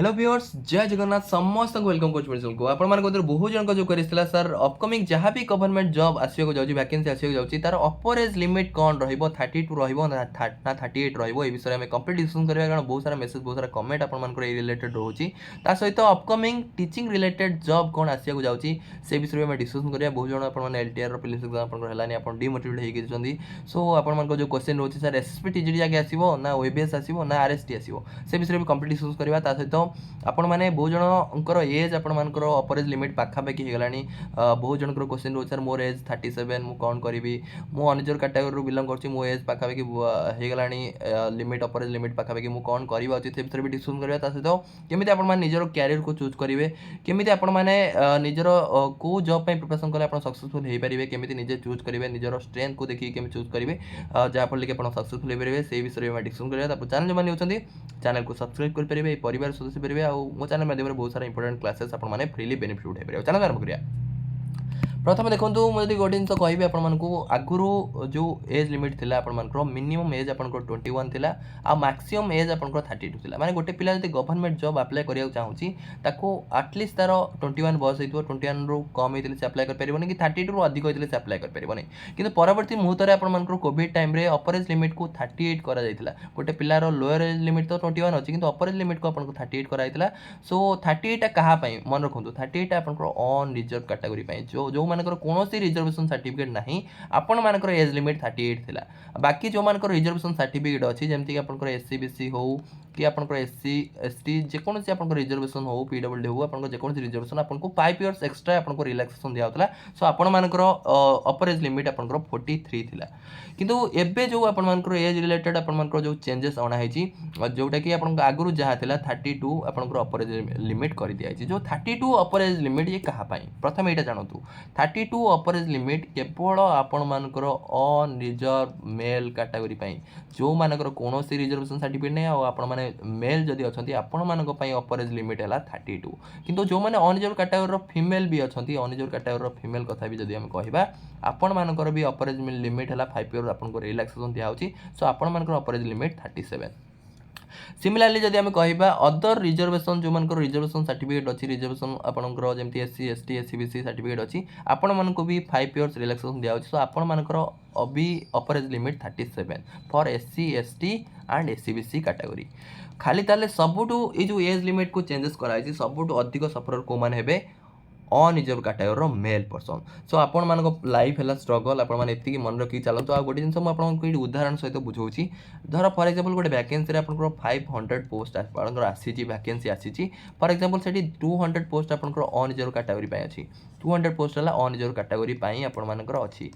Hello viewers जय जगन्नाथ समस्त welcome coach medicine को आपण मान बहुत जन जो करथिला सर अपकमिंग जहाँ भी गवर्नमेंट जॉब आसियो जाउची वैकेंसी आसियो जाउची तार अपर एज लिमिट कौन रहिबो 32 रहिबो ना 38 रहिबो ए विषय में कंप्लीट डिस्कशन करबा कारण बहुत सारा मेसेज बहुत सारा कमेंट आपण मान ए रिलेटेड रहउची ता सहित अपकमिंग टीचिंग रिलेटेड जॉब कौन आसियो जाउची से विषय में डिस्कशन करबा बहुत जन आपण मान एलटीआर रो प्रीलिम्स एग्जाम आपण हेलानी आपण डिमोटिवेट हे गेजंदी सो आपण मान जो क्वेश्चन रहउची सर एसएसपी टीजीडी जाके आसीबो ना ओएबीएस आसीबो ना आरएसटी आसीबो से विषय में कंप्लीट डिस्कशन करबा ता सहित आपण मैंने बहुत जनकर एज आपर अपर एज लिमिट पाखापाखि होगा बहुत जनकर क्वेश्चन रोज सर मोर एज 37 मुझे कौन करी मु अनिजर कैटेगरी बिलंग कर मो एज पाखापाखि होगा लिमिट अपर एज लिमिट पाखापाखि मुझे कौन करवा उचित से विषय भी डिस्कसन करवा सहित केमी आप निजर क्यारियर को चूज करेंगे केमी आपण मैंने निजर को जॉब प्रिपरेशन कले सक्सेसफुल हो पारे केमी निजे चूज करेंगे निजर स्ट्रेंथ को देखिए केमी चूज करेंगे जहाँफल कि आप सक्सेसफुल हो पारे से विषय में डिस्कसन करवा चैनल जो मैंने होती चैनल को सब्सक्राइब करेंगे परिवार सदस्य पारे मो चैनल माध्यम बहुत सारा इंपोर्टेंट क्लासेस आप फ्रीली बेनिफिट उठाई पारे चैनल आरंभ करिया प्रथम देखो मुझे गोटे जिन कहि आगुरी जो एज लिमिट थी आपर मिनिमम एज आप 21 थी आ मैक्सिमम एज आप 32 थी मैंने गोटे पिला जब गवर्नमेंट जॉब अप्लाई करने चाहूँगी आटलिस्ट तार 21 बयस हो 21 रु कम होते से अप्लाई कर कि 32 रु अधिक होते से अप्लाई कर कि परवर्त मुहूर्त में आपर Covid time upper age limit को 38 कर गोटे पिलार लोअर एज लिमिट तो 21 अच्छी कि अपर एज लिमिट को आपको 38 कराइला सो 38 कहाँ मन रखु 38 आप अन रिजर्व कैटेगरी जो मानकर कौन रिजर्वेशन सर्टिफिकेट ना आपण मानकर एज लिमिट 38 थिला बाकी जो मानकर रिजर्वेशन सर्टिफिकेट अच्छी जमीक आप एससी बीसी हो कि आप एससी एसटी जेकोसी आप रिजर्वेशन हो पीडब्ल्यूडी हो आप जेकोसी रिजर्वेशन आपको 5 इयर्स एक्सट्रा आपको रिलैक्सेशन दिया सो आपण मानकर अपर एज लिमिट आपंकर 43 थिला किंतु एबे जो आपण मानकर एज रिलेटेड आपण मानकर जो चेंजेस अणाई जोटा कि आप आगुरी जहाँ था 32 आपंकर अपर एज लिमिट कर दिया जो 32 अपर एज लिमिट ये कहाँ प्रथम यहाँ जानतु 32 अपर एज लिमिट केवल आपण मानकर अनरिजर्व मेल कैटेगरी जो मानकर कौन रिजर्वेशन सर्टिफिकेट नहीं आपण मैंने मेल जदि अच्छा आपण मान अपर एज लिमिट है 32 किंतु जो मैंने अनरिजर्व कैटेगरी फिमेल भी अच्छा अनरिजर्व कैटेगरी फिमेल कथा भी जब आम कह आपण मानकर भी अपर एज लिमिट है 5 इयर आपको रिलैक्सेशन दिया सो आपण मानकर अपर एज लिमिट 37 सिमिलारली जब आम कह अदर रिजर्वेशन जो मान रिजर्वेशन सर्टिफिकेट अच्छी रिजर्वेशन आपंकर जमी SC ST SC BC certificate अच्छी आपण मानक भी 5 इयर्स रिलैक्सेशन दिया सो आपण मानकर अभी अपर age limit 37 for SC ST and SC BC category खाली ताले सबुठू ये जो एज लिमिट को चेंजेस कराई सबुठू अधिक सफर को मान हेबे अनरिजर्व कैटेगरी मेल पर्सन सो आपण मान लाइफ है स्ट्रगल आपड़ी मन रखी चलते आ गोटे जिन मुझे उदाहरण सहित बुझाऊँ धर फॉर एग्जांपल गोटे वैकेंसी आप 500 पोस्ट आसी वैकेंसी आसी फॉर एग्जांपल से 200 पोस्ट आपंकर अनरिजर्व कैटेगरी अच्छी 200 पोस्ट है अनरिजर्व कैटेगरी आपर अच्छी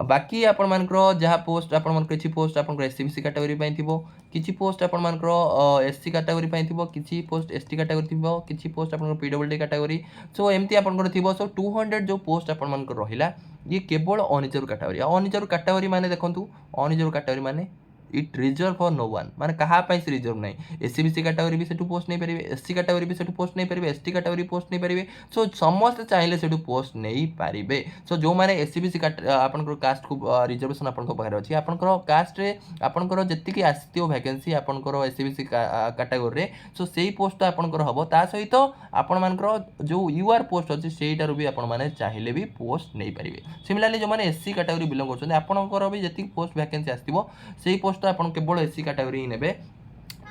बाकी आपर जहाँ पोस्ट आप किसी पोस्ट आप एससी बीसी कैटेगरी थी किसी पोस्ट आपर एससी कैटेगरी थी किसी पोस्ट एसटी कैटेगरी थी किसी पोस्ट आप पीडब्ल्यूडी कैटेगरी सो एमती आप थी सो 200 जो पोस्ट आप रहा ये केवल अनरिजर्व कैटेगरी अनरिजर्व कैटेगरी माने देखो अनरिजर्व कैटेगरी माने it reserved for no one माने कहाँ से रिजर्व नहीं एससी बीसी कैटेगरी भी से पोस्ट नहीं पारे एससी कैटेगरी भी से पोस्ट नहीं पारे एसटी कैटेगरी पोस्ट नहीं पारे सो समस्त चाहिए से पोस्ट नहीं पारे सो जो मैंने एससी बीसी आपंकर कास्ट को रिजर्वेशन आपंकर अच्छी आपंकर कास्ट रे आपंकर जी आसो वैकेंसी आपंकर एससी बीसी कैटेगरी सो से पोस्ट आपंकर हम ता सहित आपण मानकर जो यूआर पोस्ट अच्छी सेटार भी आपने चाहिए भी पोस्ट नहीं पारे सिमिलारली जो मैंने एससी कैटेगरी बिलंग कर आपंकर भी जी पोस्ट वैकेंसी आसो से पोस्ट तो आप केवल एससी कैटेगरी ही ने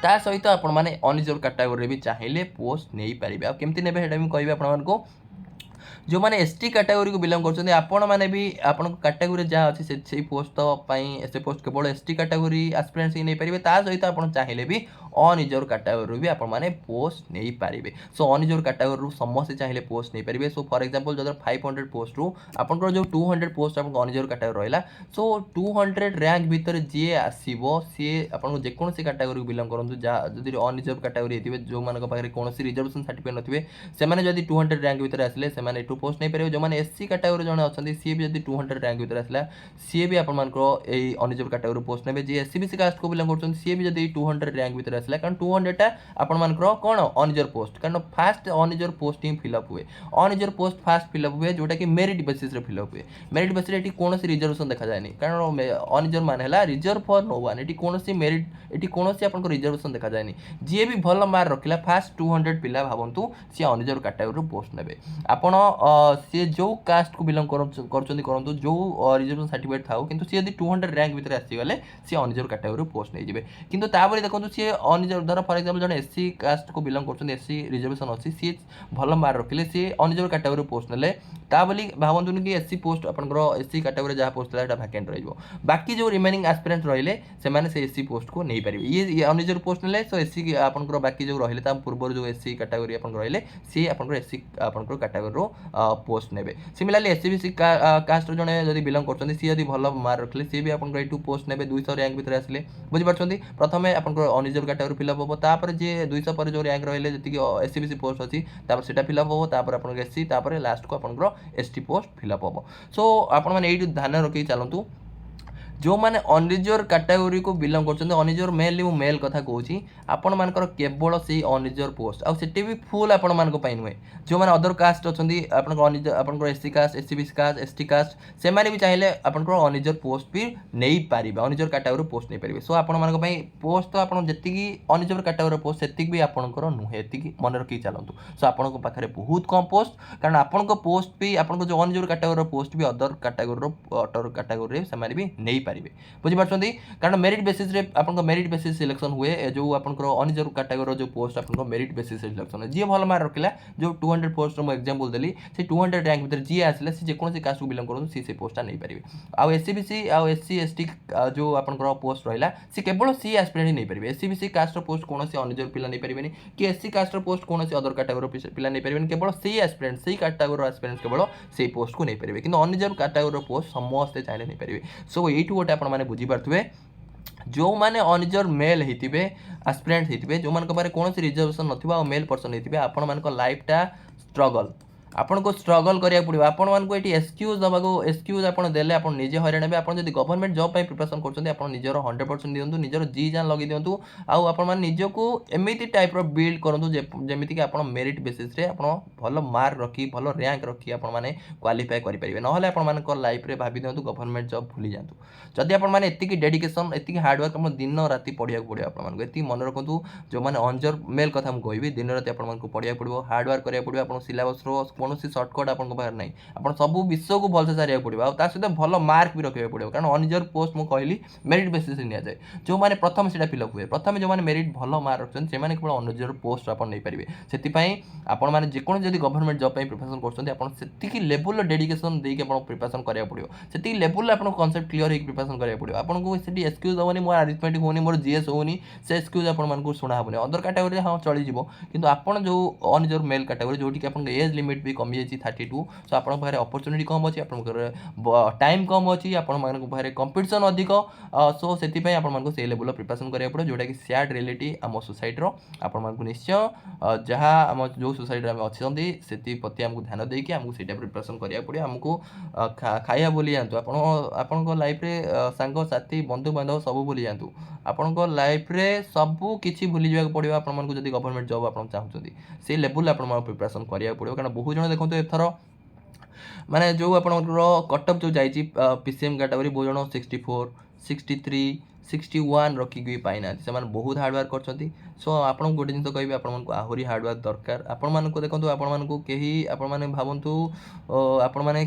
ता सहित आपण मैंने अनरिजर्व कैटेगरी भी चाहिए पोस्ट नहीं पारे आ केमती ने कह आपको जो मैंने एसटी कैटेगरी को बिलंग करते आपण मैंने भी आप कैटेगरी जहाँ अच्छी से पोस्ट से पोस्ट केवल एसटी कैटेगरी एस्पिरेंट्स ही नहीं पारे ता सहित आप चाहिए भी अनरिजर्व कैटेगरी भी आप पोस्ट नहीं पारे सो अनरिजर्व कैटेगरी समस्त चाहिए पोस्ट नहीं पारे सो फॉर एग्जांपल जो 500 पोस्ट रु आपंकर जो 200 पोस्ट आप अनरिजर्व कैटेगरी रहा सो 200 रैंक भितर जी आसो सी आप जेकोसी कैटेगरी बिलंग करूँ जब अनरिजर्व कैटेगरी जो मान पाखे कौन रिजर्वेशन सर्टिफिकेट नथिबे से 200 रैंक भितर आसिले से मैंने एठू पोस्ट नहीं पारे जो मैंने एससी कैटेगरी जने अच्छे सी भी जब 200 रैंक भितर आसला सी भी आप अनरिजर्व कैटेगरी पोस्ट ने जी एससीबीसी कास्ट को बिलोंग कर सी भी जब 200 रैंक भितर आसला कारण 200टा आपण कौन अनरिजर्व पोस्ट कारण फास्ट अनरिजर्व पोस्ट ही फिलअप हुए अनरिजर्व पोस्ट फास्ट फिलअप हुए जोटा कि मेरिट बेसिस रे फिलअप हुए मेरिट बेसिस रे कौन रिजर्वेशन देखा जाए कारण अनरिजर्व मान है रिजर्व फॉर नो वन ये कौन मेरिट ये कौन आप रिजर्वेशन देखा जाए जी भी भल मार्क रखिला फास्ट 200 पिला भावतु सी अनरिजर्व कैटेगरी पोस्ट ने आपण सी जो कास्ट को बिलोंग करूँ जो रिजर्वेशन सर्टिफिकेट था कि सी यदि 200 रैंक भितर आसीगले सी अनरिजर्व कैटेगरी पोस्ट नहीं जाए किंतु तापर देखो सी अनरिजर्व धर फॉर एग्जांपल जन एससी कास्ट को बिलोंग कर एससी रिजर्वेशन अच्छी सी भल मार्क रखिले सी अनरिजर्व कैटेगरी पोस्ट ने बोली भावतुनि कि एससी पोस्ट आपंकर एससी कैटेगरी जहाँ पोस्ट था वैकेंट रही बाकी जो रिमेनिंग एस्पिरेंट रहिले से एससी पोस्ट को नहीं पारे ये अनरिजर्व पोस्ट ने तो एससी आपंकर बाकी जो रहिले पूर्व जो एससी कैटेगरी आप रहिले सी आपंकर एससी आपंकर कैटेगरी पोस्ट ने सिमिलारली एससीबीसी कास्ट जड़े जब बिलोंग कर सी यदि भल मार्क रखिले सी भी आपंकर यू पोस्ट ने 200 रैंक भितर आसिले बुझीपार प्रथम आपंकर अनरिजर्व कैटेगरी फिलअप हम तापर जी 200 पर जो रैंक रहिले जी एससीबीसी पोस्ट अच्छी से फिलअप हम तापर आप एससी लास्ट को आपंकर एसटी पोस्ट फिलअप हम सो आपण मैंने ये ध्यान रखिक चलतु जो मैंने अनरिजर्व कैटेगरी को बिलोंग कर अनरिजर्व मेल मेल कथा कहूँ आपण मानकर केवल से अनरिजर्व पोस्ट आउ सेठी भी फुल आपण मान नुहे जो मैंने अदर कास्ट अच्छा आप SC caste SC BC caste ST caste से भी चाहिए आपंकर अनरिजर्व पोस्ट भी नहीं पारे अनरिजर्व कैटेगरी पोस्ट नहीं पारे सो आपण मान पोस्ट तो आप जी अनरिजर्व कैटेगरी पोस्ट से भी आपंकर नुहे ये मन रखिक चलतु सो आपण पाखे बहुत कम पोस्ट कारण आपण पोस्ट भी आप जो अनरिजर्व कैटेगरी पोस्ट भी अदर कैटेगरी से भी नहीं पारे बुझीपार कारण मेरिट बेसिस रे आपन मेरिट बेसिस सिलेक्शन हुए जो आपन अनरिजर्व कैटेगरी जो पोस्ट आपन मेरिट बेसिस सिलेक्शन जी भल मार्क रखिला जो 200 पोस्ट मु एग्जांपल देली से 200 रैंक भीतर जी आसले से जेकोसी कास्ट को बिलोंग करू से पोस्टा नहीं पारे आ एससीबीसी आ एससी एसटी जो आपन पोस्ट रहिला से केवल सी एस्पिरेंट नहीं पारे एससीबीसी कास्ट पोस्ट कौन से अनरिजर्व पिला नहीं पारे कि एससी कास्ट पोस्ट कौन से अदर कैटेगरी पिला नहीं पारे केवल सी एस्पिरेंट सी कैटेगरी एस्पिरेंट केवल से पोस्ट को नहीं पारे कि अनरिजर्व कैटेगरी पोस्ट समस्त चाहिए नहीं पारे सो ये गोटे आप बुझीपारे जो मैंने अनरिजर्व मेल होते एस्पिरेंट होते जो मान कौन रिजर्वेशन न मेल पर्सन होते आपण मान लाइफटा स्ट्रगल आपन को स्ट्रगल करिया पड़ो आपण मान को एटी एक्सक्यूज दबा को एक्सक्यूज आपन देले आपन निजे हैरान हेबे आपन जदि गवर्नमेंट जॉब पई प्रिपरेशन करछन्ती आपन निजर 100% दियंतु निजर जी जान लगे दियंतु आउ आपन मान निजो को एमिति टाइप रो बिल्ड करंतु जेमिति कि आपन मेरिट बेसिस रे आपन भलो मार्क रखी भलो रैंक रखी आपन माने क्वालिफाई करि परिबे नहले आपन मान को लाइफ रे भाबी दियंतु गवर्नमेंट जॉब भूली जांतु जदि आपन माने एतिकी डेडिकेशन एतिकी हार्ड वर्क आपन दिन राति पढिया पड़ो आपन मान को एति मन रखंतु जो माने अनरिजर्व मेल कथा हम कहबी दिन राति आपन मान को पढिया पड़ो हार्ड वर्क करिया पड़ो आपन सिलेबस रो कोनोसी शॉर्टकट आपन पाखे नहीं आप सब विषय को भलसे सारे पड़ो सहित भल मार्क भी रखा पड़ो कारण अनरिजर्व पोस्ट मुझे कहली मेरिट बेसिस नि जाए जो मैंने प्रथम से फिलअप हुए प्रथम जो मैंने मेरिट भल मार्क रखते हैं केवल अनरिजर्व पोस्ट आप नहीं पारे से आपण मैंने जेको जब गवर्नमेंट जॉब प्रिपरेशन कर लेवल डेडिकेशन देके प्रिपरेशन करा पड़ो से लेवल आप कन्सेप्ट क्लीयर होकर प्रिपरेशन करा पड़ो आपको से एक्सक्यूज हेनी मोर अरिथमेटिक होनी मोर जीएस होनी से एक्सक्यूज आपको शुणा हेनी अदर कैटेगरी हाँ चलीज कि आप जो अनरिजर्व मेल कैटेगरी जो आप एज लिमिट भी कमी जाए 32 सो आप अपॉर्चुनिटी कम अच्छी आप टाइम कम अच्छी आप कंपिटिशन अधिक सो से आपको से लेवल प्रिपरेशन करा पड़ो जोटा कि सैड रियलिटी आम सोसाइटी आपको निश्चय जहाँ आम जो सोसाइटी आम अच्छा से प्रति आमको ध्यान देकी आमको से प्रिपरेशन करा पड़ो आमको खाया भूली जातु आपण लाइफ रे सांग साथी बंधु बांधव सब भूली जातु आपण लाइफ रे सबू किसी भूली जावाक पड़ो आपको जब गवर्नमेंट जॉब आप चाहते से लेवल आप प्रिपरेशन करा पड़ो कारण बहुत जन देखो एथर माने जो आपंकर कटअप जो जाइए पीसीएम कैटेगरी बहुत जन 64 63 61 रखिकी पाई ना से बहुत हार्डवर्क कर सो आप गोटे जिन कह आपको आहरी हार्डवर्क दरकार आपण मानक देखो आपण कहीं आपने भावतु आपण मैंने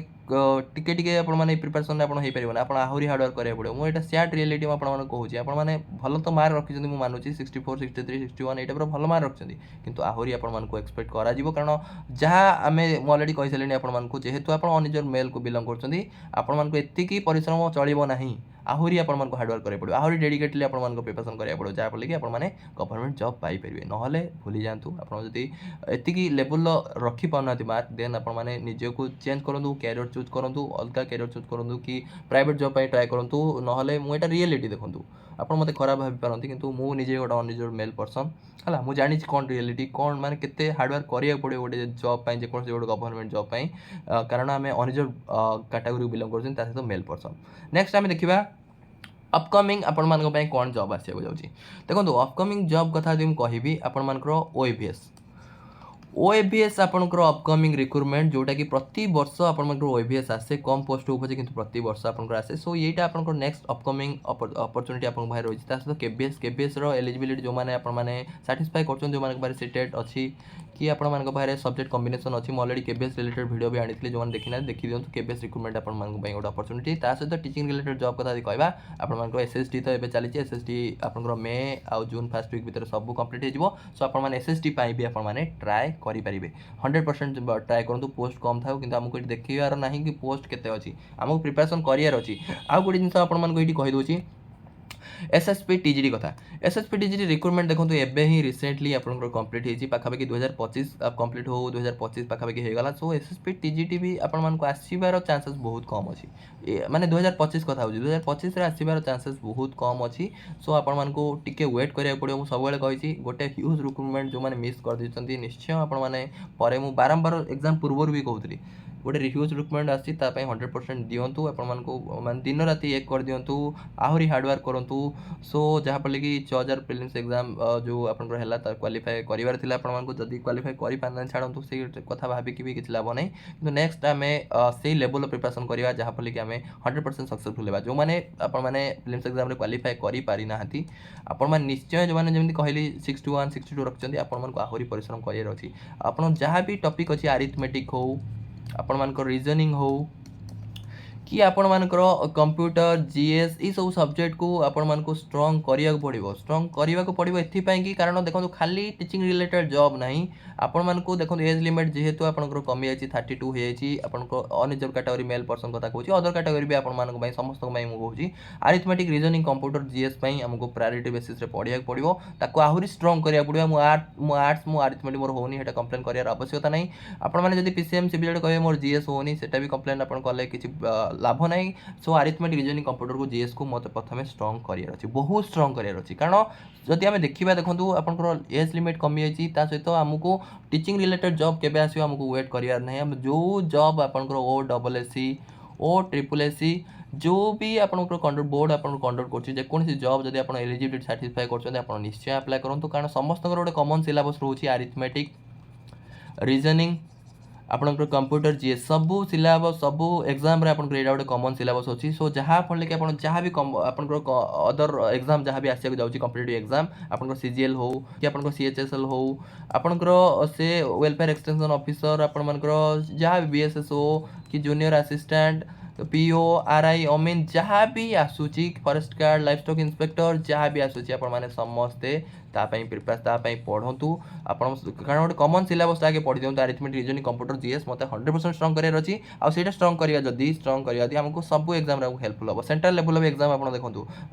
टिके टिके आपण मैंने प्रिपरेशन आप आहरी हार्डवर्क करा पड़ो मुझे सैड रियलिटी आपको कहूँ आपने भल तो मार्क रखी मुझे मानुची 64 63 61 ये टाइप भल मार्क रखिंट किंतु आहरी आपको एक्सपेक्ट करा कारण जहाँ आम अलरेडी कही सारे आपको जेहेतु आप अनरिजर्व मेल को बिलोंग करती परिश्रम चलो ना आहरी आपको हार्डवर्क करा पड़ो आहरी डेडिकेटली आपको प्रिपरेशन करा पड़ो जहाँफल कि आपने गवर्नमेंट जॉब पाइपर ना भूली जातु आप लेवल रखी पाना मार्क देन आपने निजक चेंज करूँ कैरियर चूज करूँ अलग कैरियर चूज करूँ कि प्राइवेट जॉब ट्राए करूँ ना मुझे रियलिटी देखूँ ଆପଣ ମୋତେ ଖରାପ ଭାବିପାରନ୍ତି କିନ୍ତୁ ମୁଁ ନିଜେ ଗୋଟେ ଅନରିଜର୍ଭ ମେଲ୍ ପର୍ସନ୍ ହେଲା। ମୁଁ ଜାଣିଛି କ'ଣ ରିଆଲିଟି କ'ଣ ମାନେ କେତେ ହାର୍ଡ଼ୱାର୍କ କରିବାକୁ ପଡ଼ିବ ଗୋଟେ ଜବ୍ ପାଇଁ, ଯେକୌଣସି ଗୋଟେ ଗଭର୍ଣ୍ଣମେଣ୍ଟ ଜବ୍ ପାଇଁ, କାରଣ ଆମେ ଅନରିଜର୍ଭ କାଟାଗୋରିକୁ ବିଲଙ୍ଗ କରୁଛନ୍ତି, ତା ସହିତ ମେଲ୍ ପର୍ସନ୍। ନେକ୍ସଟ ଆମେ ଦେଖିବା अपकमिंग ଆପଣମାନଙ୍କ ପାଇଁ କ'ଣ ଜବ୍ ଆସିବାକୁ ଯାଉଛି। ଦେଖନ୍ତୁ ଅପକମିଂ ଜବ୍ କଥା ଯଦି ମୁଁ କହିବି ଆପଣମାନଙ୍କର OAVS ଆପଣଙ୍କର ଅପକମିଂ ରିକ୍ରୁଟମେଣ୍ଟ ଯେଉଁଟାକି ପ୍ରତି ବର୍ଷ ଆପଣଙ୍କର OAVS ଆସେ, କମ୍ ପୋଷ୍ଟ ହଉ ପଛେ କିନ୍ତୁ ପ୍ରତି ବର୍ଷ ଆପଣଙ୍କର ଆସେ। ସୋ ଏଇଟା ଆପଣଙ୍କର ନେକ୍ସଟ ଅପକମିଂ ଅପରଚ୍ୟୁନିଟି ଆପଣଙ୍କ ପାଖରେ ରହିଛି। ତା ସହିତ କେବିଏସ୍ର ଏଲିଜିବିଲିଟି ଯେଉଁମାନେ ଆପଣମାନେ ସାଟିସ୍ଫାଏ କରୁଛନ୍ତି, ଯେଉଁମାନଙ୍କ ପାଖରେ ସିଟେଟ୍ ଅଛି କି ଆପଣମାନଙ୍କ ପାଖରେ ସବଜେକ୍ଟ କମ୍ବିନେସନ୍ ଅଛି, ମୁଁ ଅଲରେଡ଼ି କେବିଏସ୍ ରିଲେଟେଡ୍ ଭିଡ଼ିଓ ବି ଆଣିଥିଲି, ଯେଉଁମାନେ ଦେଖିନାହାନ୍ତି ଦେଖିଦିଅନ୍ତୁ। କେବିଏସ୍ ରିକ୍ରୁଟମେଣ୍ଟ ଆପଣମାନଙ୍କ ପାଇଁ ଗୋଟେ ଅପରଚ୍ୟୁନିଟି। ତା ସହିତ ଟିଚିଂ ରିଲେଟେଡ୍ ଜବ୍ କଥା ଯଦି କହିବା ଆପଣଙ୍କର SST ତ ଏବେ ଚାଲିଛି, SST ଆପଣଙ୍କର ମେ ଆଉ ଜୁନ୍ ଫାର୍ଷ୍ଟ ୱିକ୍ ଭିତରେ ସବୁ କମ୍ପ୍ଲିଟ୍ ହେଇଯିବ। ସୋ ଆପଣମାନେ SST ପାଇଁ ବି ଆପଣମାନେ ଟ୍ରାଏ କରିପାରିବେ। 100% ଟ୍ରାଏ କରନ୍ତୁ, ପୋଷ୍ଟ କମ୍ ଥାଉ କିନ୍ତୁ ଆମକୁ ଏଠି ଦେଖିବାର ନାହିଁ କି ପୋଷ୍ଟ କେତେ ଅଛି, ଆମକୁ ପ୍ରିପାରେସନ୍ କରିବାର ଅଛି। ଆଉ ଗୋଟେ ଜିନିଷ ଆପଣମାନଙ୍କୁ ଏଇଠି କହିଦେଉଛି SSP TGD କଥା। SSP TGD ରିକ୍ରୁଟମେଣ୍ଟ ଦେଖନ୍ତୁ ଏବେ ହିଁ ରିସେଣ୍ଟଲି ଆପଣଙ୍କର କମ୍ପ୍ଲିଟ୍ ହେଇଛି, ପାଖାପାଖି 2025 କମ୍ପ୍ଲିଟ୍ ହଉ 2025 ପାଖାପାଖି ହେଇଗଲା। ସୋ SSP TGD ବି ଆପଣମାନଙ୍କୁ ଆସିବାର ଚାନ୍ସେସ୍ ବହୁତ କମ୍ ଅଛି, ମାନେ 2025 କଥା ହେଉଛି, 2025ରେ ଆସିବାର ଚାନ୍ସେସ୍ ବହୁତ କମ୍ ଅଛି। ସୋ ଆପଣମାନଙ୍କୁ ଟିକେ ୱେଟ୍ କରିବାକୁ ପଡ଼ିବ। ମୁଁ ସବୁବେଳେ କହିଛି ଗୋଟେ ହ୍ୟୁଜ୍ ରିକ୍ରୁଟମେଣ୍ଟ ଯେଉଁମାନେ ମିସ୍ କରିଦେଇଛନ୍ତି, ନିଶ୍ଚୟ ଆପଣମାନେ ପରେ, ମୁଁ ବାରମ୍ବାର ଏକ୍ଜାମ୍ ପୂର୍ବରୁ ବି କହୁଥିଲି, ଗୋଟେ ହ୍ୟୁଜ୍ ରିକ୍ରୁଟମେଣ୍ଟ ଆସିଛି ତା ପାଇଁ 100% ଦିଅନ୍ତୁ। ଆପଣମାନଙ୍କୁ ମାନେ ଦିନ ରାତି ଏକ କରିଦିଅନ୍ତୁ, ଆହୁରି ହାର୍ଡ଼ୱାର୍କ କରନ୍ତୁ। ସୋ ଯାହାଫଳରେ କି 6000 ପ୍ରିଲିମ୍ସ ଏକ୍ଜାମ୍ ଯେଉଁ ଆପଣଙ୍କର ହେଲା ତା କ୍ୱାଲିଫାଏ କରିବାର ଥିଲା ଆପଣମାନଙ୍କୁ, ଯଦି କ୍ୱାଲିଫାଏ କରିପାରିନାହାନ୍ତି ଛାଡ଼ନ୍ତୁ, ସେଇ କଥା ଭାବିକି ବି କିଛି ଲାଭ ନାହିଁ। କିନ୍ତୁ ନେକ୍ସଟ ଆମେ ସେଇ ଲେଭେଲର ପ୍ରିପାରେସନ୍ କରିବା ଯାହାଫଳରେ କି ଆମେ 100% ସକ୍ସେସଫୁଲ୍ ହେବା। ଯେଉଁମାନେ ଆପଣମାନେ ପ୍ରିଲିମ୍ସ ଏକ୍ଜାମ୍ରେ କ୍ୱାଲିଫାଏ କରିପାରିନାହାନ୍ତି, ଆପଣମାନେ ନିଶ୍ଚୟ ଯେଉଁମାନେ ଯେମିତି କହିଲି 61 62 ରଖିଛନ୍ତି, ଆପଣମାନଙ୍କୁ ଆହୁରି ପରିଶ୍ରମ କରିବାର ଅଛି। ଆପଣ ଯାହା ବି ଟପିକ୍ ଅଛି, ଆରିଥମେଟିକ୍ ହଉ, ଆପଣମାନଙ୍କର ରିଜନିଂ ହଉ कि आपणମାନଙ୍କର कंप्यूटर जीएस ये सब सब्जेक्ट को आपणମାନଙ୍କୁ स्ट्रांग କରିବାକୁ ପଡ଼ିବ ଏଥିପାଇଁ କି କାରଣ ଦେଖନ୍ତୁ ଖାଲି टीचिंग रिलेटेड जॉब ନାହିଁ, ଆପଣମାନଙ୍କୁ ଦେଖନ୍ତୁ ଏଜ୍ ଲିମିଟ୍ ଯେହେତୁ ଆପଣଙ୍କର କମି ଯାଇଛି 32 ହେଇଯାଇଛି, ଆପଣଙ୍କ ଅନରିଜର୍ଭ କାଟାଗୋରୀ ମେଲ୍ ପର୍ସନ୍ କଥା କହୁଛି, ଅଦର କାଟାଗୋରୀ ବି ଆପଣମାନଙ୍କ ପାଇଁ ସମସ୍ତଙ୍କ ପାଇଁ ମୁଁ କହୁଛି, ଆରିଥମେଟିକ୍ ରିଜନିଂ कंप्यूटर जीएस ପାଇଁ ଆମକୁ ପ୍ରାୟୋରିଟି ବେସିସ୍ରେ ପଢ଼ିବାକୁ ପଡ଼ିବ, ତାକୁ ଆହୁରି ଷ୍ଟ୍ରଙ୍ଗ କରିବାକୁ ପଡ଼ିବ। ମୁଁ ଆରିଥମେଟିକ୍ ମୋର ହେଉନି, ସେଇଟା କମ୍ପ୍ଲେନ୍ କରିବାର ଆବଶ୍ୟକତା ନାହିଁ। ଆପଣମାନେ ଯଦି PCM CBL କହିବେ ମୋର जीएस ହେଉନି, ସେଟା ବି କମ୍ପ୍ଲେନ୍ ଆପଣ କଲେ କିଛି ଲାଭ ନାହିଁ। So arithmetic reasoning computer GS को ମୋତେ ପ୍ରଥମେ ଷ୍ଟ୍ରଙ୍ଗ କରିବାର ଅଛି, ବହୁତ ଷ୍ଟ୍ରଙ୍ଗ କରିବାର ଅଛି। କାରଣ ଯଦି ଆମେ ଦେଖିବା ଦେଖନ୍ତୁ ଆପଣଙ୍କର ଏଜ୍ ଲିମିଟ୍ କମିଯାଇଛି, ତା ସହିତ ଆମକୁ टीचिंग रिलेटेड जॉब केबे आसियो हमको वेट करियार नहीं। हम जो जॉब आपनकर OSSC OSSC जो भी आपनकर कंडक्ट बोर्ड आपन कंडक्ट करछि, जे कोनसी जॉब जदि आपन एलिजिबिलिटी सैटिस्फाई करछन आपन निश्चय अप्लाई करंतु, कारण समस्त गोटे कॉमन सिलेबस रहउछि अरिथमेटिक रीजनिंग आपनकर कंप्यूटर जीएस सबू सिलेबस सबू एग्जाम रे आपनकर एटा गोटे कॉमन सिलेबस अछि। सो जहाँ फल कि आपन जहाँ भी आपनकर अदर एग्जाम जहाँ भी आसिया जाउछि कॉम्पिटिटिव एग्जाम, आपनकर CGL हो कि आपनकर CHSL हो, आपनकर से वेलफेयर एक्सटेंशन ऑफिसर, आपन मानकर जहाँ भी BSS हो कि जूनियर असिस्टेंट PO RI अमीन जहाँ भी आसूची, forest guard livestock inspector जहाँ भी आसूची, आपण माने समस्ते तापाई प्रिपेयर तापाई पढ़ंतु। आपण कारण गोटे कॉमन सिलेबस आगे पढ़ी दियंतु, अरिथमेटिक रीजनिंग कंप्यूटर जीएस मते 100% स्ट्रांग करियर अछि। आ सेटा स्ट्रांग करिया जदी हमको सब एग्जाम रे हेल्पफुल हो। सेंट्रल लेवल ऑफ एग्जाम आपण देखंतु,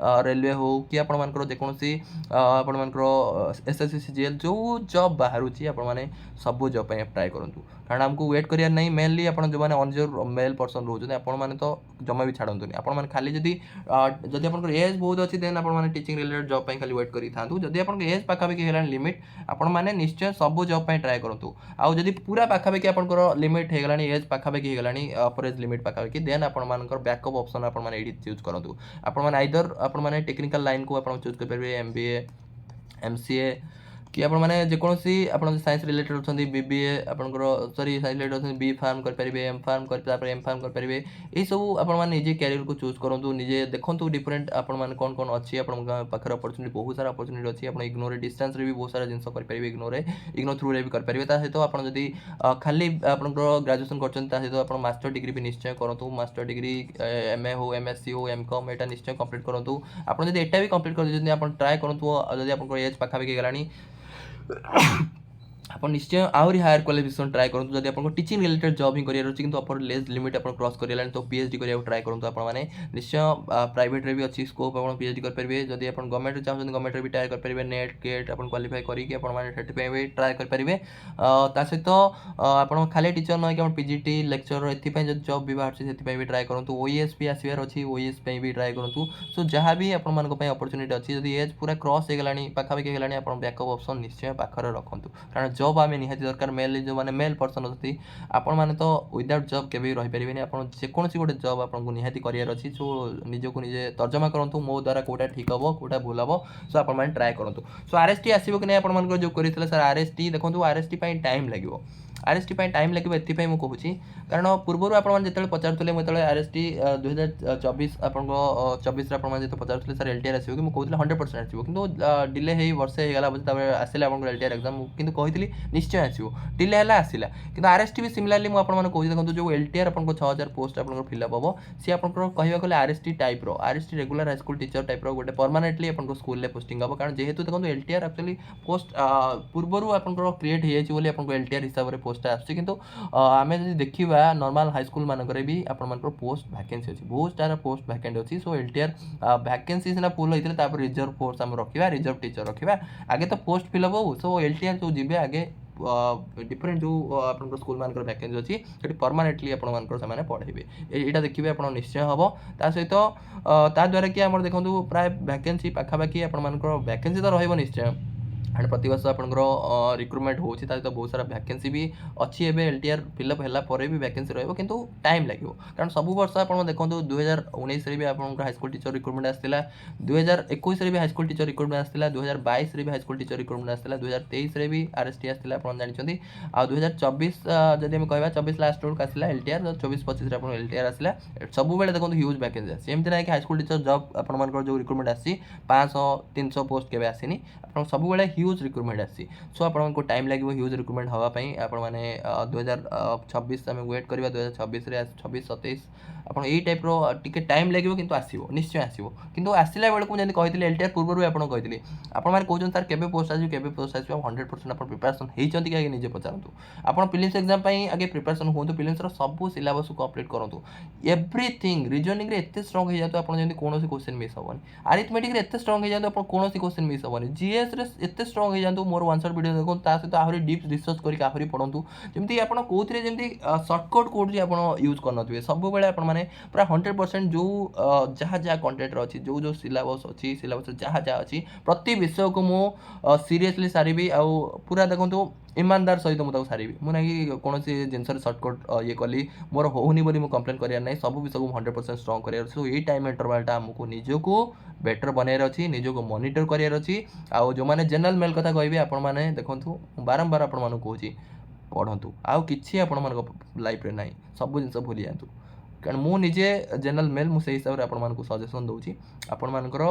रेलवे हो कि आपण मानकर जे कोनसी आपण मानकर SSC CGL जो जॉब बाहरुची, आपण माने सब जॉब पे ट्राई करंतु, कारण हमको वेट करियर नहीं। मेनली आपण जो माने ऑनजोर मेल पर्सन रहउछन, आपण माने तो जमा भी छाडंतुनी, आपण माने खाली जदी आपनकर एज बहुत अछि देन आपण माने टीचिंग रिलेटेड जॉब पे खाली वेट करि थांतु। जदी आपनकर एज पाखापाखि हेलान लिमिट, आपण माने निश्चय सब जॉब पे ट्राई करंतु। आउ जदी पूरा पाखापाखि आपनकर लिमिट हे गलानी, एज पाखापाखि हे गलानी, अपर एज लिमिट पाखापाखि, देन आपण मानकर बैकअप ऑप्शन आपण माने एडी चूज करंतु। आपण माने आइदर आपण माने टेक्निकल लाइन को आपण चूज कर परबे, MBA MCA कि आपण माने जे कोनसी आपण साइंस रिलेटेड अछंती BBA आपनकर सॉरी साइंस रिलेटेड अछंती B फार्म कर परिबे, M फार्म कर तापर M फार्म कर परिबे। ए सब आपण माने निजे कैरियर को चूज करंतु, निजे देखंतु डिफरेंट आपण माने कोन कोन अछि आपण पाखर अपॉर्चुनिटी, बहुत सारा अपॉर्चुनिटी अछि। आपण इग्नोर डिस्टेंस रे भी बहुत सारा जिंस कर परिबे, इग्नोर थ्रू रे भी कर परिबे। ता सहित आपण जदी खाली आपनकर ग्रेजुएशन करछन, ता सहित आपण मास्टर डिग्री भी निश्चय करंतु। मास्टर डिग्री MA हो, MSc हो, MCom एटा निश्चय कंप्लीट करंतु। आपण जदी एटा भी कंप्लीट कर जदी आपण ट्राई करंतु, जदी आपनकर एज पाखा भी गलानी ଆପଣ ନିଶ୍ଚୟ ଆହୁରି ହାୟର କ୍ୱାଲିଫିକେସନ୍ ଟ୍ରାଏ କରନ୍ତୁ ଯଦି ଆପଣଙ୍କ ଟିଚିଂ ରିଲେଟେଡ୍ ଜବ୍ ହିଁ କରିବାର ଅଛି କିନ୍ତୁ ଆପଣ ଲେଜ୍ ଲିମିଟ୍ ଆପଣ କ୍ରସ୍ କରିଗଲାଣି ତ ପିଏଚ୍ଡି କରିବାକୁ ଟ୍ରାଏ କରନ୍ତୁ ଆପଣମାନେ ନିଶ୍ଚୟ ପ୍ରାଇଭେଟ୍ରେ ବି ଅଛି ସ୍କୋପ୍ ଆପଣ ପିଏଚ୍ଡି କରିପାରିବେ ଯଦି ଆପଣ ଗଭର୍ଣ୍ଣମେଣ୍ଟରେ ଚାହୁଁଛନ୍ତି ଗଭର୍ଣ୍ଣମେଣ୍ଟରେ ବି ଟ୍ରାଏ କରିପାରିବେ ନେଟ୍ ଗେଟ୍ ଆପଣ କ୍ୱାଲିଫାଏ କରିକି ଆପଣମାନେ ସେଥିପାଇଁ ବି ଟ୍ରାଏ କରିପାରିବେ ତା ସହିତ ଆପଣ ଖାଲି ଟିଚର ନୁହେଁ କି ଆପଣ ପିଜିଟି ଲେକ୍ଚର ଏଥିପାଇଁ ଯଦି ଜବ୍ ବି ବାହାରୁଛି ସେଥିପାଇଁ ବି ଟ୍ରାଏ କରନ୍ତୁ ଓଇଏସ୍ ବି ଆସିବାର ଅଛି ଓଇଏସ୍ ପାଇଁ ବି ଟ୍ରାଏ କରନ୍ତୁ ସୋ ଯାହା ବି ଆପଣମାନଙ୍କ ପାଇଁ ଅପରଚ୍ୟୁନିଟି ଅଛି ଯଦି ଏଜ୍ ପୁରା କ୍ରସ୍ ହେଇଗଲାଣି ପାଖାପାଖି ହେଇଗଲାଣି ଆପଣ ବ୍ୟାକଅପ୍ ଅପସନ୍ ନିଶ୍ଚୟ ପାଖରେ ରଖନ୍ତୁ କାରଣ ଜବ୍ ଆମେ ନିହାତି ଦରକାର ମେଲ୍ ଯେଉଁମାନେ ମେଲ୍ ପର୍ସନ୍ ଅଛନ୍ତି ଆପଣମାନେ ତ ୱିଦାଉଟ୍ ଜବ୍ କେବେ ବି ରହିପାରିବେନି ଆପଣ ଯେକୌଣସି ଗୋଟେ ଜବ୍ ଆପଣଙ୍କୁ ନିହାତି କରିବାର ଅଛି ସୋ ନିଜକୁ ନିଜେ ତର୍ଜମା କରନ୍ତୁ ମୋ ଦ୍ୱାରା କେଉଁଟା ଠିକ୍ ହେବ କେଉଁଟା ଭୁଲ ହେବ ସୋ ଆପଣମାନେ ଟ୍ରାଏ କରନ୍ତୁ ସୋ ଆର୍ଏସ୍ଟି ଆସିବ କି ନାହିଁ ଆପଣମାନଙ୍କର ଯେଉଁ କରିଥିଲେ ସାର୍ ଆର୍ଏସ୍ଟି ଦେଖନ୍ତୁ ଆର୍ଏସ୍ଟି ପାଇଁ ଟାଇମ୍ ଲାଗିବ ଆର୍ଏସ୍ଟି ପାଇଁ ଟାଇମ୍ ଲାଗିବ ଏଥିପାଇଁ ମୁଁ କହୁଛି କାରଣ ପୂର୍ବରୁ ଆପଣମାନେ ଯେତେବେଳେ ପଚାରୁଥିଲେ ମୁଁ ଯେତେବେଳେ ଆର୍ଏସ୍ଟି 2024 ଆପଣଙ୍କ 24ରେ ଆପଣମାନେ ଯେତେବେଳେ ପଚାରୁଥିଲେ ସାର୍ ଏଲ୍ଟିଆର୍ ଆସିବ କି ମୁଁ କହୁଥିଲି 100% ଆସିବ କିନ୍ତୁ ଡିଲେ ହେଇ ବର୍ଷେ ହେଇଗଲା ତାପରେ ଆସିଲା ଆପଣଙ୍କର ଏଲ୍ଟିଆର୍ ଏକ୍ଜାମ୍ ମୁଁ କିନ୍ତୁ କହିଥିଲି ନିଶ୍ଚୟ ଆସିବ ଡିଲେ ହେଲା ଆସିଲା କିନ୍ତୁ ଆର୍ଏସ୍ଟି ବି ସିମିଲାରଲି ମୁଁ ଆପଣମାନଙ୍କୁ କହୁଛି ଦେଖନ୍ତୁ ଯେଉଁ ଏଲ୍ଟିଆର୍ ଆପଣଙ୍କ 6000 ପୋଷ୍ଟ ଆପଣଙ୍କର ଫିଲ୍ଅପ୍ ହେବ ସିଏ ଆପଣଙ୍କର କହିବାକୁ ଗଲେ ଆର୍ଏସ୍ଟି ଟାଇପ୍ର ଆର୍ଏସ୍ଟି ରେଗୁଲାର ହାଇସ୍କୁଲ ଟିଚର ଟାଇପ୍ର ଗୋଟେ ପର୍ମାନେଣ୍ଟଲି ଆପଣଙ୍କ ସ୍କୁଲରେ ପୋଷ୍ଟିଂ ହେବ କାରଣ ଯେହେତୁ ଦେଖନ୍ତୁ ଏଲ୍ଟିଆର୍ ଆକ୍ଚୁଆଲି ପୋଷ୍ଟ ପୂର୍ବରୁ ଆପଣଙ୍କର କ୍ରିଏଟ୍ ହେଇଯାଇଛି ବୋଲି ଆପଣଙ୍କ ଏଲ୍ଟିଆର୍ ହିସାବରେ ପୋଷ୍ଟଟା ଆସୁଛି କିନ୍ତୁ ଆମେ ଯଦି ଦେଖିବା ନର୍ମାଲ ହାଇସ୍କୁଲ ମାନଙ୍କରେ ବି ଆପଣମାନଙ୍କର ପୋଷ୍ଟ ଭ୍ୟାକେନ୍ସି ଅଛି ବହୁତ ସାରା ପୋଷ୍ଟ ଭ୍ୟାକେଣ୍ଟ ଅଛି ସୋ ଏଲ୍ଟିଆର୍ ଭ୍ୟାକେନ୍ସି ସିନା ଫୁଲ୍ ହେଇଥିଲେ ତାପରେ ରିଜର୍ଭ ଫୋର୍ସ ଆମେ ରଖିବା ରିଜର୍ଭ ଟିଚର ରଖିବା ଆଗେ ତ ପୋଷ୍ଟ ଫିଲ୍ଅପ୍ ହଉ ସୋ ଏଲ୍ଟିଆର୍ ଯେଉଁ ଯିବେ ଆଗେ ଡିଫରେଣ୍ଟ ଯେଉଁ ଆପଣଙ୍କର ସ୍କୁଲମାନଙ୍କର ଭ୍ୟାକେନ୍ସି ଅଛି ସେଠି ପର୍ମାନେଣ୍ଟଲି ଆପଣମାନଙ୍କର ସେମାନେ ପଢ଼େଇବେ ଏଇଟା ଦେଖିବେ ଆପଣ ନିଶ୍ଚୟ ହେବ ତା ସହିତ ତା ଦ୍ୱାରା କି ଆମର ଦେଖନ୍ତୁ ପ୍ରାୟ ଭ୍ୟାକେନ୍ସି ପାଖାପାଖି ଆପଣମାନଙ୍କର ଭ୍ୟାକେନ୍ସି ତ ରହିବ ନିଶ୍ଚୟ ଆଣ୍ଡ ପ୍ରତିବର୍ଷ ଆପଣଙ୍କର ରିକ୍ରୁଟମେଣ୍ଟ ହେଉଛି ତା ସହିତ ବହୁତ ସାରା ଭ୍ୟାକେନ୍ସି ବି ଅଛି ଏବେ ଏଲ୍ଟିଆର୍ ଫିଲ୍ଅପ୍ ହେଲା ପରେ ବି ଭ୍ୟାକେନ୍ସି ରହିବ କିନ୍ତୁ ଟାଇମ୍ ଲାଗିବ କାରଣ ସବୁ ବର୍ଷ ଆପଣ ଦେଖନ୍ତୁ 2019ରେ ବି ଆପଣଙ୍କର ହାଇସ୍କୁଲ ଟିଚର ରିକ୍ରୁଟମେଣ୍ଟ ଆସିଥିଲା 2021ରେ ବି ହାଇସ୍କୁଲ ଟିଚର ରିକ୍ରୁଟମେଣ୍ଟ ଆସିଥିଲା 2022ରେ ବି ହାଇସ୍କୁଲ ଟିଚର ରିକ୍ରୁଟମେଣ୍ଟ ଆସିଥିଲା 2023ରେ ବି ଆର୍ଏସ୍ଟି ଆସିଥିଲା ଆପଣ ଜାଣିଛନ୍ତି ଆଉ 2024 ଯଦି ଆମେ କହିବା 24 ଲାଷ୍ଟ ବେଳକୁ ଆସିଲା ଏଲ୍ଟିଆର୍ 24-25ରେ ଆପଣ ଏଲ୍ଟିଆର୍ ଆସିଲା ସବୁବେଳେ ଦେଖନ୍ତୁ ହ୍ୟୁଜ୍ ଭ୍ୟାକେନ୍ସି ଆସିଛି ଏମିତି ନାହିଁ କି ହାଇସ୍କୁଲ ଟିଚର ଜବ୍ ଆପଣମାନଙ୍କର ଯେଉଁ ରିକ୍ରୁଟମେଣ୍ଟ ଆସିଛି 500-300 ପୋଷ୍ଟ କେବେ ଆସିନି ଆପଣ ସବୁବେଳେ ହ୍ୟୁଜ୍ ରିକ୍ରୁଟମେଣ୍ଟ ଆସିଛି ସୋ ଆପଣଙ୍କୁ ଟାଇମ୍ ଲାଗିବ ହ୍ୟୁଜ୍ ରିକ୍ରୁଟମେଣ୍ଟ ହେବା ପାଇଁ ଆପଣମାନେ 2026 ଆମେ ୱେଟ୍ କରିବା 2026ରେ 26-27 ଆପଣ ଏଇ ଟାଇପ୍ର ଟିକେ ଟାଇମ୍ ଲାଗିବ କିନ୍ତୁ ଆସିବ ନିଶ୍ଚୟ ଆସିବ କିନ୍ତୁ ଆସିଲା ବେଳକୁ ମୁଁ ଯେମିତି କହିଥିଲି ଏଲ୍ଟିଆର୍ ପୂର୍ବରୁ ବି ଆପଣଙ୍କୁ କହିଥିଲି ଆପଣମାନେ କହୁଛନ୍ତି ସାର୍ କେବେ ପୋଷ୍ଟ ଆସିବ କେବେ ପୋଷ୍ଟ ଆସିବ 100% ଆପଣ ପ୍ରିପାରେସନ୍ ହେଇଛନ୍ତି କି ଆଗେ ନିଜେ ପଚାରନ୍ତୁ ଆପଣ ପ୍ରିଲିମ୍ସ ଏକ୍ଜାମ୍ ପାଇଁ ଆଗେ ପ୍ରିପାରେସନ୍ ହୁଅନ୍ତୁ ପ୍ରିଲିମ୍ସର ସବୁ ସିଲାବସ୍କୁ କମ୍ପ୍ଲିଟ୍ କରନ୍ତୁ ଏଭ୍ରିଥିଙ୍ଗ ରିଜନିଂରେ ଏତେ ଷ୍ଟ୍ରଙ୍ଗ ହେଇଯାନ୍ତୁ ଆପଣ ଯେମିତି କୌଣସି କ୍ୱେଶ୍ଚନ୍ ମିସ୍ ହେବନି ଆରିଥମେଟିକ୍ରେ ଏତେ ଷ୍ଟ୍ରଙ୍ଗ ହେଇଯାନ୍ତୁ ଆପଣ କୌଣସି କ୍ୱେଶ୍ଚନ୍ ମିସ୍ ହେବନି ଜିଏସ୍ରେ ଏତେ ଷ୍ଟ୍ରଙ୍ଗ ହେଇଯାନ୍ତୁ ମୋର ୱାନ୍ ସଟ୍ ଭିଡ଼ିଓ ଦେଖନ୍ତୁ ତା ସହିତ ଆହୁରି ଡିପ୍ ରିସର୍ଚ୍ଚ କରିକି ଆହୁରି ପଢ଼ନ୍ତୁ ଯେମିତି ଆପଣ କେଉଁଥିରେ ଯେମିତି ସର୍ଟକଟ୍ କୋଉଠି ଆପଣ ୟୁଜ୍ କରିନଥିବେ ସବୁବେଳେ ଆପଣମାନେ ପୁରା 100% ଯେଉଁ ଯାହା ଯାହା କଣ୍ଟେଣ୍ଟର ଅଛି ଯେଉଁ ଯେଉଁ ସିଲାବସ୍ ଅଛି ସିଲାବସ୍ରେ ଯାହା ଯାହା ଅଛି ପ୍ରତି ବିଷୟକୁ ମୁଁ ସିରିୟସଲି ସାରିବି ଆଉ ପୁରା ଦେଖନ୍ତୁ ଇମାନଦାର ସହିତ ମୁଁ ତାକୁ ସାରିବି ମୁଁ ନାକି କୌଣସି ଜିନିଷରେ ସର୍ଟକଟ୍ ଇଏ କଲି ମୋର ହେଉନି ବୋଲି ମୁଁ କମ୍ପ୍ଲେନ୍ କରିବାର ନାହିଁ ସବୁ ବିଷୟକୁ 100% ଷ୍ଟ୍ରଙ୍ଗ କରିବାର ଅଛି ଏଇ ଟାଇମ୍ ଇଣ୍ଟରଭାଲଟା ଆମକୁ ନିଜକୁ ବେଟର୍ ବନେଇବାର ଅଛି ନିଜକୁ ମନିଟର କରିବାର ଅଛି ଆଉ ଯେଉଁମାନେ ଜେନେରାଲ ମେଲ୍ କଥା କହିବେ ଆପଣମାନେ ଦେଖନ୍ତୁ ମୁଁ ବାରମ୍ବାର ଆପଣମାନଙ୍କୁ କହୁଛି ପଢ଼ନ୍ତୁ ଆଉ କିଛି ଆପଣମାନଙ୍କ ଲାଇଫ୍ରେ ନାହିଁ ସବୁ ଜିନିଷ ଭୁଲି ଯାଆନ୍ତୁ କାରଣ ମୁଁ ନିଜେ ଜେନେରାଲ ମେଲ୍ ମୁଁ ସେଇ ହିସାବରେ ଆପଣମାନଙ୍କୁ ସଜେସନ୍ ଦେଉଛି ଆପଣମାନଙ୍କର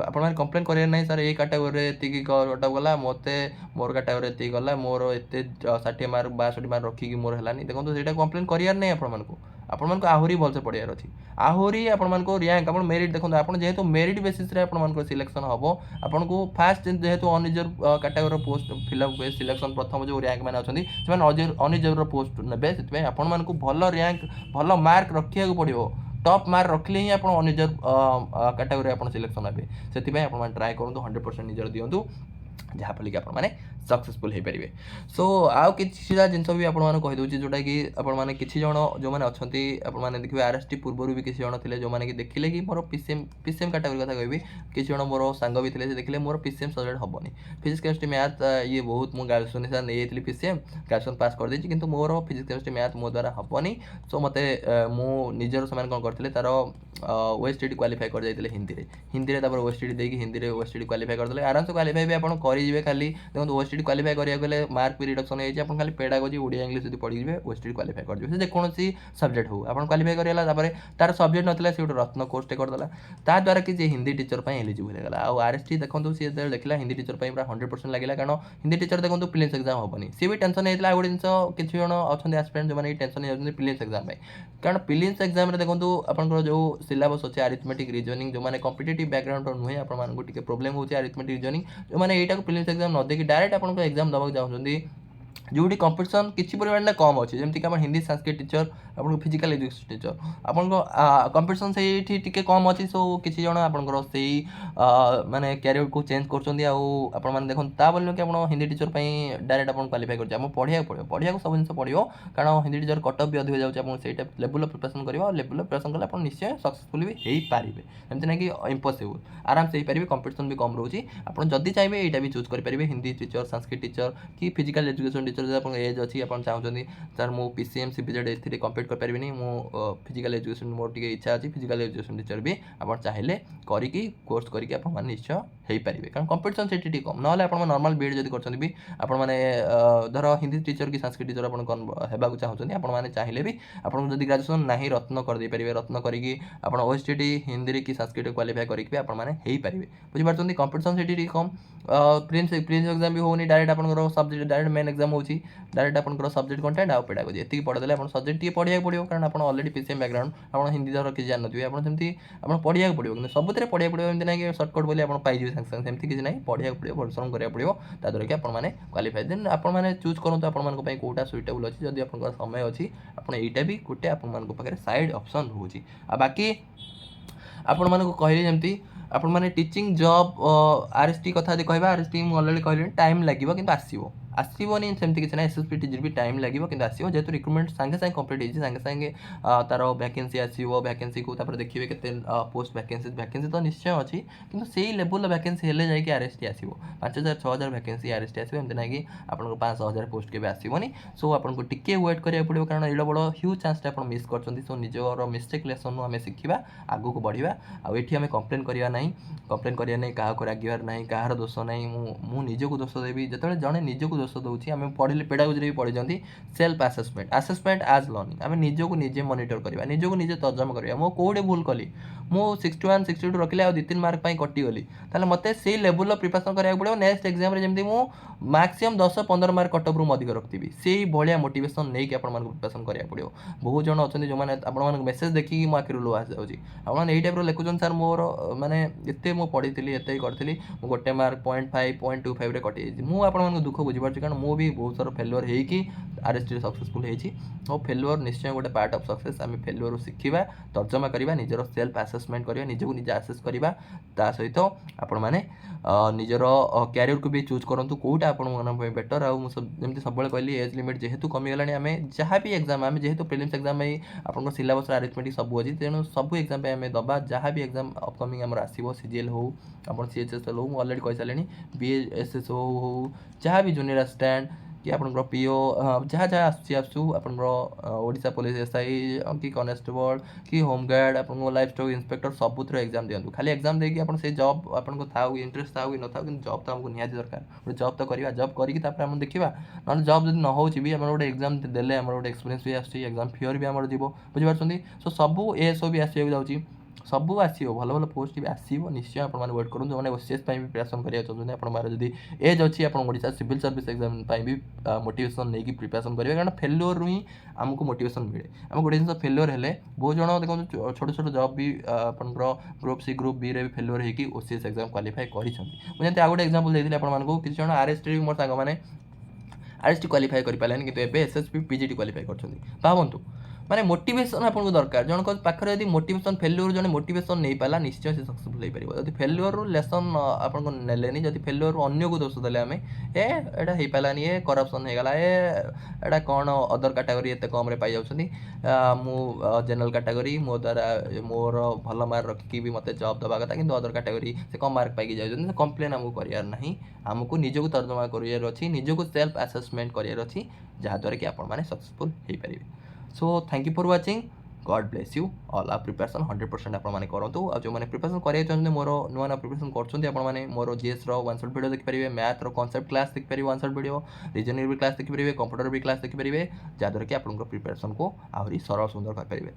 ଆପଣମାନେ କମ୍ପ୍ଲେନ୍ କରିବାର ନାହିଁ ସାର୍ ଏଇ କାଟାଗୋରୀରେ ଏତିକି କଟ୍ ଗଲା ମୋତେ ମୋର କାଟାଗୋରୀରେ ଏତିକି ଗଲା ମୋର ଏତେ 60 ମାର୍କ 62 ମାର୍କ ରଖିକି ମୋର ହେଲାନି ଦେଖନ୍ତୁ ସେଇଟା କମ୍ପ୍ଲେନ୍ କରିବାର ନାହିଁ ଆପଣମାନଙ୍କୁ ଆହୁରି ଭଲସେ ପଢ଼ିବାର ଅଛି ଆହୁରି ଆପଣମାନଙ୍କୁ ର୍ୟାଙ୍କ ଆପଣ ମେରିଟ୍ ଦେଖନ୍ତୁ ଆପଣ ଯେହେତୁ ମେରିଟ୍ ବେସିସ୍ରେ ଆପଣମାନଙ୍କର ସିଲେକ୍ସନ୍ ହେବ ଆପଣଙ୍କୁ ଫାଷ୍ଟ ଯେହେତୁ ଅନରିଜର୍ଭ କାଟାଗୋରୀର ପୋଷ୍ଟ ଫିଲ୍ଅପ୍ ହୁଏ ସିଲେକ୍ସନ୍ ପ୍ରଥମ ଯେଉଁ ର୍ୟାଙ୍କ ମାନେ ଅଛନ୍ତି ସେମାନେ ଅନରିଜର୍ଭର ପୋଷ୍ଟ ନେବେ ସେଥିପାଇଁ ଆପଣମାନଙ୍କୁ ଭଲ ର୍ୟାଙ୍କ ଭଲ ମାର୍କ ରଖିବାକୁ ପଡ଼ିବ ଟପ୍ ମାର୍କ ରଖିଲେ ହିଁ ଆପଣ ଅନରିଜର୍ଭ କାଟାଗୋରୀରେ ଆପଣ ସିଲେକ୍ସନ୍ ହେବେ ସେଥିପାଇଁ ଆପଣମାନେ ଟ୍ରାଏ କରନ୍ତୁ 100% ନିଜର ଦିଅନ୍ତୁ ଯାହାଫଳରେ କି ଆପଣମାନେ सक्सेसफुल हो पारे सो आउ किसी जिन भी आपको कहीदे जोटा कि आपने किसी जन जो मैंने अच्छा आपने देखिए आरएसटी पूर्व भी किसी जन थे जो मैंने देखिले कि मोर पीसीएम कैटेगरी कथा कहि किसी जन मोर सांग भी थे देखिले मोर पीसीएम सब्जेक्ट हेनी फिजिक्स केमिस्ट्री मैथ ये बहुत मुझे ग्रेजुएसन हिसाब से नहीं पीसीएम ग्रेजुएसन पास कर देती कि मोर फिजिक्स केमिस्ट्री मैथ मो द्वारा हेनी सो मत मुझर से कौन करते तार ओएसटीडी क्वालिफाई कर जाते हिंदी हिंदी में ओएसटीडी देखिए हिंदी में ओएसटीडी क्वालिफाई करदे आराम से क्वालिफाई भी आप करेंगे खाली देखो ओएसटीडी क्वालिफाई करा मार्क भी रिडक्शन हो खाली पेडागोजी ओडिया इंग्लिश जो पढ़ी ओएसटीडी क्वालिफाई कर से जेकोसी सब्जेक्ट हो आप क्वालिफाई कराला तार सब्जेक्ट नाला सी गोटे रत्न कोर्सटे करदेला ता द्वारा कि हिंदी टीचर एलिजिबल होगा आउ आरएसटी देखो सी देखला हिंदी टीचर पूरा 100% लगे कारण हिंदी टीचर देखो प्रिलिम्स एग्जाम हेनी सी भी टेंशन होता गोटे जिन किसी जन अच्छा एस्पिरेंट जो टेंशन हो प्रिलिम्स एग्जाम कारण प्रिलिम्स एग्जाम देखो आपंकर जो सिलेबस अच्छे अरिथमेटिक रीजनिंग जो मैंने कॉम्पिटिटिव बैकग्राउंड नुहे आपको प्रोब्लेम होती अरिथमेटिक रीजनिंग जो मैंने यहाँ प्रिलिम्स एग्जाम न देखिए डायरेक्ट आपको एग्जाम देवाक चाहते जोटी कंपटीशन किसी परिमाण कम अच्छे जमीक आप हिंदी संस्कृत टीचर आपको फिजिकल एजुकेशन टीचर आपको कंपटीशन से कम अच्छी सो किसी जन आपंकर से माने कैरियर को चेंज कर देखो बोलने कि आप हिंदी टीचर डायरेक्ट आप क्वालिफाई कर पढ़िया पढ़िया सब जिन पड़ो कारण हिंदी टीचर कट ऑफ भी अधिक जाऊँगी लेवल प्रिपरेशन कर लेवल प्रिपरेशन कले आप निश्चय सक्सेसफुल भी हो पारे एमती ना कि इम्पॉसिबल आराम से हो पारे कंपटीशन भी कम रोचे आप जदि चाहिए यहाँ भी चूज करेंगे हिंदी टीचर संस्कृत टीचर कि फिजिकल एजुकेशन टीचर जो आप एज अच्छी आप चाहते सर मु पीसीएम सीपीजेड ए कम्प्लीट करें मु फिजिकल एजुकेशन मोर टी इच्छा अच्छी फिजिकल एजुकेशन टीचर भी आप चाहिए करी कोर्स करके आप निश्चय हो पारे कारण कंपटीशन से कम ना आप नॉर्मल बीएड जब कर भी आप धर हिंदी टीचर कि संस्कृत टीचर आप चाहते आप चाहिए भी आपको जब ग्रेजुएशन ना रत्न कर पारे रत्न करके आप ओएसटीटी हिंदी कि संस्कृत क्वालिफाई करके आप पारे बुझीपार कंपटीशन से कम प्रिंस एग्जाम भी होनी डायरेक्ट आप सब्जेक्ट डायरेक्ट मेन एग्जाम हो डायरेक्ट आप सब्जेक्ट कंटेंट आउ पेडागोजी ये पढ़ीदे आप सब्जेक्ट टी पढ़ा पड़ो कारण आप अलरेडी पीसीएम बैकग्राउंड आप हिंदी धर किसी जानते आप पढ़ा पड़ो कि सबुत पढ़ा पड़ो एमती ना कि सर्टकट बोली आप पाइबे सागे सागे सेमती किसी ना पढ़ा पड़ो परिश्रम करा पड़ो ताद्वारा कि आपने क्वालिफाई देन आपने चूज करूँ आपंपाई कौटा सुइटेबल अच्छी जब आप समय अच्छी आप यहाँ भी गोटे आपे साइड ऑप्शन रोचे आ बाकी आपण मानक कहली जमती आपण माने टीचिंग जॉब आरएसटी कथा जे कहबा आरएसटी मु ऑलरेडी कहली टाइम लागिबो किंतु आसबोनी सेमती किसी ना एसएसपी टीचर भी टाइम लगे कि आसो जेहतु रिक्रुटमेंट सागे सागे कंप्लीट होती सागे सागे तार वैकेंसी आसो वैकेंसी को देखिए के पोस्ट वैकेंसी तो निश्चय अच्छी कि से लेवल वैकेंसी हेल्ले जाकि आरएसटी आसो 5000 6000 वैकेंसी आरएसटी आसो एमती ना कि आपको 500,000 पोस्ट के आसोनी सो आपको टिके वेट करा पड़ो कारण एड़ा बड़ ह्यूज चांस आप मिस कर सो निजर मिस्टेक लेसन आम शिखा आगू को बढ़ा आठी आम कम्प्लेन करवा ना कम्प्लेन करवा ना क्या रागिबार ना कहार दोष ना मु निजक दोष देवी जो जड़े निजक दोष दूसरी आम पढ़े पेडागोजी भी पढ़ी सेल्फ आसेसमेंट आज लर्निंग आम निजक निजे मॉनिटर करवा निजक निजे तर्जमा करवा मो कौटे भूल कली मु 61 62 रखिले आ 2-3 मार्क कटिगली ताले मते से लेवल प्रिपरेशन करा पड़ो नेक्स्ट एग्जाम रे जमती मु मैक्सिमम 10-15 मार्क कट ऑफ रु अधिक रखी से भाया मोटिवेशन नहीं कि प्रिपरेशन करा पड़ो बहुत जन अच्छा जो मैंने आप मेसेज देखिए मो आखिर लो आस जाऊँगी आपने यही टाइप लिखुन सर मोर मैंने एत मुझे पढ़ी एत करी गोटे मार्क 0.5 0.25 कटि मुझे दुख बुझीपार कारण मु भी बहुत सारा फेलुअर होगी आरएसटी सक्सेसफुल हो फेलुअर निश्चय गोटे पार्ट ऑफ सक्सेस आम फेलुअर शिखा तर्जमा करवा निजर सेल्फ आसेसमेंट करवा निजक निजे आसेस करवा ता सहित आपण मैंने निजर कैरियर को भी चूज करूँ कौटा आप बेटर आमती सब कहली एज लिमिट जेहेतु कमीगला आम जहाँ भी एग्जाम आम जेहेतु प्रिलिम्स एग्जाम आप सिलेबस अरेंजमेंट सब अच्छी तेणु सब एग्जाम आम दबा जहाँ भी एग्जाम अपकमिंग आम आसो सीजीएल हो आप सीएचएसएल हो ऑलरेडी कही सारे बीएसएस हो जहाँ भी जूनियर असिस्टेंट कि आप पीओ जहाँ जहाँ आसू ओडिशा पुलिस एसआई कि कनेस्टेबल कि होमगार्ड आप लाइफ स्टॉक इंस्पेक्टर सबुथ एग्जाम दिखाँ खाली एग्जाम देकी आप जॉब आपको था इंटरेस्ट था कि न था कि जॉब तो आमको निहाती दरकार गोटे जॉब तो करवा जॉब करके देखा ना जॉब जब न हो भी आम गोटे एग्जाम देले आम गोटे एक्सपीरियंस भी आसूँ एग्जाम फियर भी आम जीव बुझीपार सो सब एएसओ भी आसो जाऊँगी सब आसो भल भल पोस्ट भी आसो निश्चय आप वेट करूँ जो मैंने ओसीएस भी प्रिपरेशन करा चाहते आप जब एज अच्छी आप ओडिशा सिविल सर्विस एग्जाम भी मोटिवेशन नहीं प्रिपरेशन करेंगे कारण फेल्योर ही आमको मोटिवेशन मिले आम गोटे जिन फेल्योर है बहुत जन देखो छोट छोट जॉब भी आपंकर ग्रुप सी ग्रुप बी रे फेल्योर होगी ओसीएस एग्जाम क्वालिफाई कर गोटे एग्जांपल देती आपको किसी जन आरएसटी मोर सांग मैंने आरएसटी क्वालिफाई कर पारे कि एसएसपी पीजीटी क्वालिफाई कर भावतु माने मोटिवेशन आपको दरकार जन पाखे यदि मोटिवेशन फेल्योर जन मोटिवेशन नहीं पाला निश्चय से सक्सेसफुल हो पार जब फेल्योर लेसन आपको नेलेनी जब फेल्योर अन्य को दोष देले आम एटा हो पारानी ए करप्शन होगला एटा कौन अदर कैटेगरी एत कम पाई जाऊँगी मु जनरल कैटेगरी मो द्वारा मोर भल मार्क रखिकी भी मत जॉब दवा कथा कि अदर कैटेगरी से कम मार्क पाई जाऊँ कम्प्लेन आमको करार ना आमको निजक तर्जमा करार अच्छी निजक सेल्फ आसेसमेंट करार अच्छी जहाँद्वारा कि आपने सक्सेसफुल हो पारे so thank you for watching God bless you all आप प्रिपरेशन 100% आपने करूँ आ जो मैंने प्रिपरेशन कराई चाहते मोर नुआ नुआ प्रिपरेशन करते मोर जीएस वन शॉट वीडियो देखिपारे मैथ कॉन्सेप्ट क्लास देखिपारे वन शॉट वीडियो रीजनिंग भी क्लास देखिपारे कंप्यूटर भी क्लास देखिपारे जहाँद्वारा कि आप प्रिपरेशन को आहरी सरल सुंदर करेंगे